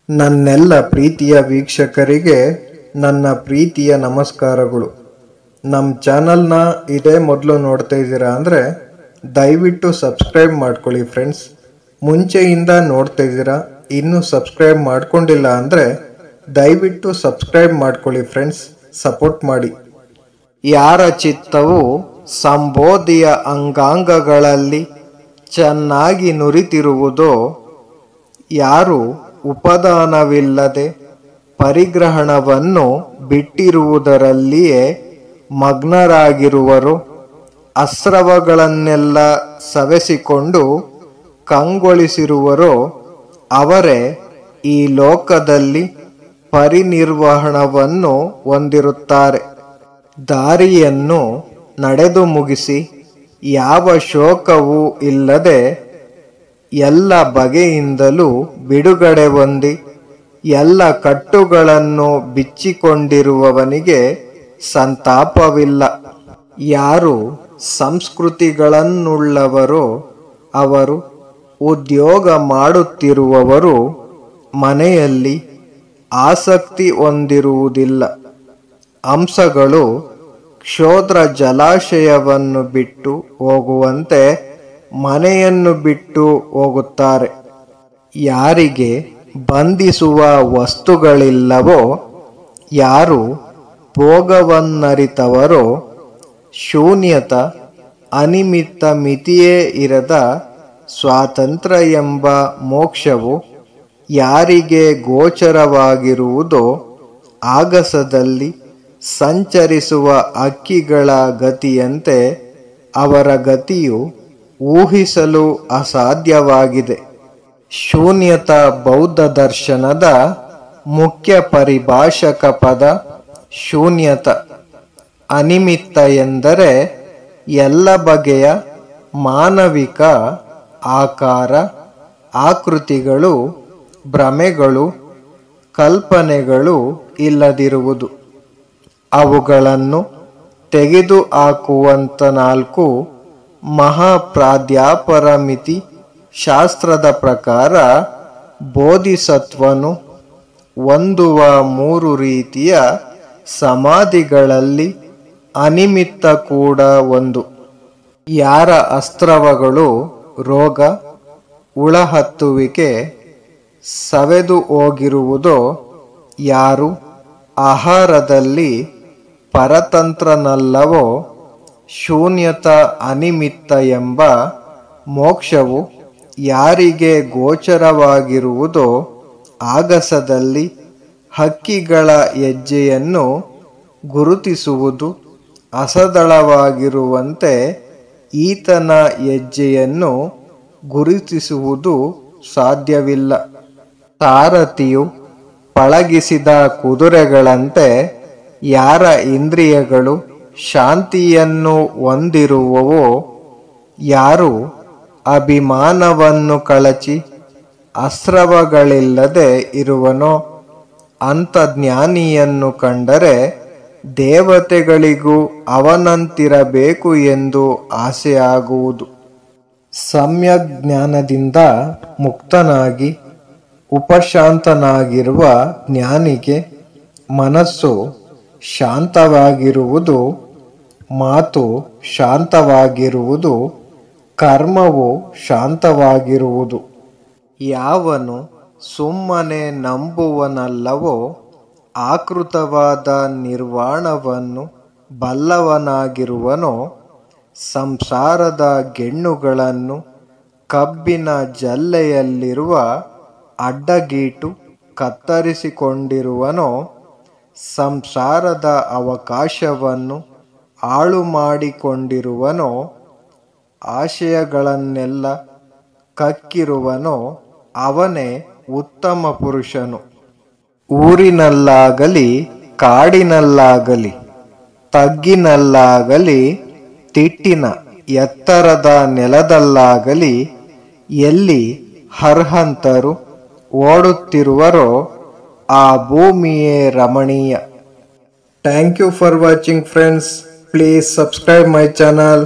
ನನ್ನೆಲ್ಲ ಪ್ರೀತಿಯ ವೀಕ್ಷಕರಿಗೆ ನನ್ನ ಪ್ರೀತಿಯ ನಮಸ್ಕಾರಗಳು. ನಮ್ಮ ಚಾನಲ್ನ ಇದೇ ಮೊದಲು ನೋಡ್ತಾ ಇದ್ದೀರಾ ಅಂದರೆ ದಯವಿಟ್ಟು ಸಬ್ಸ್ಕ್ರೈಬ್ ಮಾಡ್ಕೊಳ್ಳಿ ಫ್ರೆಂಡ್ಸ್. ಮುಂಚೆಯಿಂದ ನೋಡ್ತಾ ಇದ್ದೀರಾ, ಇನ್ನೂ ಸಬ್ಸ್ಕ್ರೈಬ್ ಮಾಡ್ಕೊಂಡಿಲ್ಲ ಅಂದರೆ ದಯವಿಟ್ಟು ಸಬ್ಸ್ಕ್ರೈಬ್ ಮಾಡ್ಕೊಳ್ಳಿ ಫ್ರೆಂಡ್ಸ್, ಸಪೋರ್ಟ್ ಮಾಡಿ. ಯಾರ ಚಿತ್ತವು ಸಂಬೋಧಿಯ ಅಂಗಾಂಗಗಳಲ್ಲಿ ಚೆನ್ನಾಗಿ ನುರಿತಿರುವುದೋ, ಯಾರು ಉಪದಾನವಿಲ್ಲದೆ ಪರಿಗ್ರಹಣವನ್ನು ಬಿಟ್ಟಿರುವುದರಲ್ಲಿಯೇ ಮಗ್ನರಾಗಿರುವರೋ, ಅಸ್ರವಗಳನ್ನೆಲ್ಲ ಸವೆಸಿಕೊಂಡು ಕಂಗೊಳಿಸಿರುವರೋ, ಅವರೇ ಈ ಲೋಕದಲ್ಲಿ ಪರಿನಿರ್ವಹಣವನ್ನು ಹೊಂದಿರುತ್ತಾರೆ. ದಾರಿಯನ್ನು ನಡೆದು ಮುಗಿಸಿ ಯಾವ ಶೋಕವೂ ಇಲ್ಲದೆ ಎಲ್ಲ ಬಗೆಯಿಂದಲೂ ಬಿಡುಗಡೆ ಹೊಂದಿ ಎಲ್ಲ ಕಟ್ಟುಗಳನ್ನು ಬಿಚ್ಚಿಕೊಂಡಿರುವವನಿಗೆ ಸಂತಾಪವಿಲ್ಲ. ಯಾರು ಸಂಸ್ಕೃತಿಗಳನ್ನುಳ್ಳವರೋ ಅವರು ಉದ್ಯೋಗ ಮಾಡುತ್ತಿರುವವರು ಮನೆಯಲ್ಲಿ ಆಸಕ್ತಿ ಹೊಂದಿರುವುದಿಲ್ಲ. ಹಂಸಗಳು ಕ್ಷೋದ್ರ ಜಲಾಶಯವನ್ನು ಬಿಟ್ಟು ಹೋಗುವಂತೆ ಮನೆಯನ್ನು ಬಿಟ್ಟು ಹೋಗುತ್ತಾರೆ. ಯಾರಿಗೆ ಬಂಧಿಸುವ ವಸ್ತುಗಳಿಲ್ಲವೋ, ಯಾರು ಭೋಗವನ್ನರಿತವರೋ, ಶೂನ್ಯತ ಅನಿಮಿತ್ತ ಮಿತಿಯೇ ಇರದ ಸ್ವಾತಂತ್ರ್ಯ ಎಂಬ ಮೋಕ್ಷವು ಯಾರಿಗೆ ಗೋಚರವಾಗಿರುವುದೋ, ಆಗಸದಲ್ಲಿ ಸಂಚರಿಸುವ ಹಕ್ಕಿಗಳ ಗತಿಯಂತೆ ಅವರ ಗತಿಯು ಊಹಿಸಲು ಅಸಾಧ್ಯವಾಗಿದೆ. ಶೂನ್ಯತ ಬೌದ್ಧ ದರ್ಶನದ ಮುಖ್ಯ ಪರಿಭಾಷಕ ಪದ ಶೂನ್ಯತ. ಅನಿಮಿತ್ತ ಎಂದರೆ ಎಲ್ಲ ಬಗೆಯ ಮಾನವಿಕ ಆಕಾರ, ಆಕೃತಿಗಳು, ಭ್ರಮೆಗಳು, ಕಲ್ಪನೆಗಳು ಇಲ್ಲದಿರುವುದು. ಅವುಗಳನ್ನು ತೆಗೆದುಹಾಕುವಂಥ 4 ಮಹಾಪ್ರಾದ್ಯಾಪರಮಿತಿ ಶಾಸ್ತ್ರದ ಪ್ರಕಾರ ಬೋಧಿಸತ್ವನು ಹೊಂದುವ 3 ರೀತಿಯ ಸಮಾಧಿಗಳಲ್ಲಿ ಅನಿಮಿತ್ತ ಕೂಡ ಒಂದು. ಯಾರ ಅಸ್ತ್ರವಗಳು ರೋಗ, ಹುಳಹತ್ತುವಿಕೆ ಸವೆದು ಹೋಗಿರುವುದೋ, ಯಾರು ಆಹಾರದಲ್ಲಿ ಪರತಂತ್ರನಲ್ಲವೋ, ಶೂನ್ಯತ ಅನಿಮಿತ್ತ ಎಂಬ ಮೋಕ್ಷವು ಯಾರಿಗೆ ಗೋಚರವಾಗಿರುವುದೋ, ಆಗಸದಲ್ಲಿ ಹಕ್ಕಿಗಳ ಹೆಜ್ಜೆಯನ್ನು ಗುರುತಿಸುವುದು ಅಸದಳವಾಗಿರುವಂತೆ ಈತನ ಹೆಜ್ಜೆಯನ್ನು ಗುರುತಿಸುವುದು ಸಾಧ್ಯವಿಲ್ಲ. ಸಾರಥಿಯು ಪಳಗಿಸಿದ ಕುದುರೆಗಳಂತೆ ಯಾರ ಇಂದ್ರಿಯಗಳು ಶಾಂತಿಯನ್ನು ಹೊಂದಿರುವವೋ, ಯಾರು ಅಭಿಮಾನವನ್ನು ಕಳಚಿ ಅಸ್ರವಗಳಿಲ್ಲದೆ ಇರುವನೋ, ಅಂಥ ಜ್ಞಾನಿಯನ್ನು ಕಂಡರೆ ದೇವತೆಗಳಿಗೂ ಅವನಂತಿರಬೇಕು ಎಂದು ಆಸೆಯಾಗುವುದು. ಸಮ್ಯಕ್ ಜ್ಞಾನದಿಂದ ಮುಕ್ತನಾಗಿ ಉಪಶಾಂತನಾಗಿರುವ ಜ್ಞಾನಿಗೆ ಮನಸ್ಸು ಶಾಂತವಾಗಿರುವುದು, ಮಾತು ಶಾಂತವಾಗಿರುವುದು, ಕರ್ಮವು ಶಾಂತವಾಗಿರುವುದು. ಯಾವನು ಸುಮ್ಮನೆ ನಂಬುವನಲ್ಲವೋ, ಆಕೃತವಾದ ನಿರ್ವಾಣವನ್ನು ಬಲ್ಲವನಾಗಿರುವನೋ, ಸಂಸಾರದ ಗೆಣ್ಣುಗಳನ್ನು ಕಬ್ಬಿನ ಜಲ್ಲೆಯಲ್ಲಿರುವ ಅಡ್ಡಗೀಟು ಕತ್ತರಿಸಿಕೊಂಡಿರುವನೋ, ಸಂಸಾರದ ಅವಕಾಶವನ್ನು ಹಾಳು ಮಾಡಿಕೊಂಡಿರುವನೋ, ಆಶಯಗಳನ್ನೆಲ್ಲ ಕಕ್ಕಿರುವನೋ, ಅವನೇ ಉತ್ತಮ ಪುರುಷನು. ಊರಿನಲ್ಲಾಗಲಿ ಕಾಡಿನಲ್ಲಾಗಲಿ ತಗ್ಗಿನಲ್ಲಾಗಲಿ ತಿಟ್ಟಿನ ಎತ್ತರದ ನೆಲದಲ್ಲಾಗಲಿ ಎಲ್ಲಿ ಅರ್ಹಂತರು ಓಡುತ್ತಿರುವರೋ ಆ ಭೂಮಿಯೇ ರಮಣೀಯ. Thank you for watching friends. Please subscribe my channel.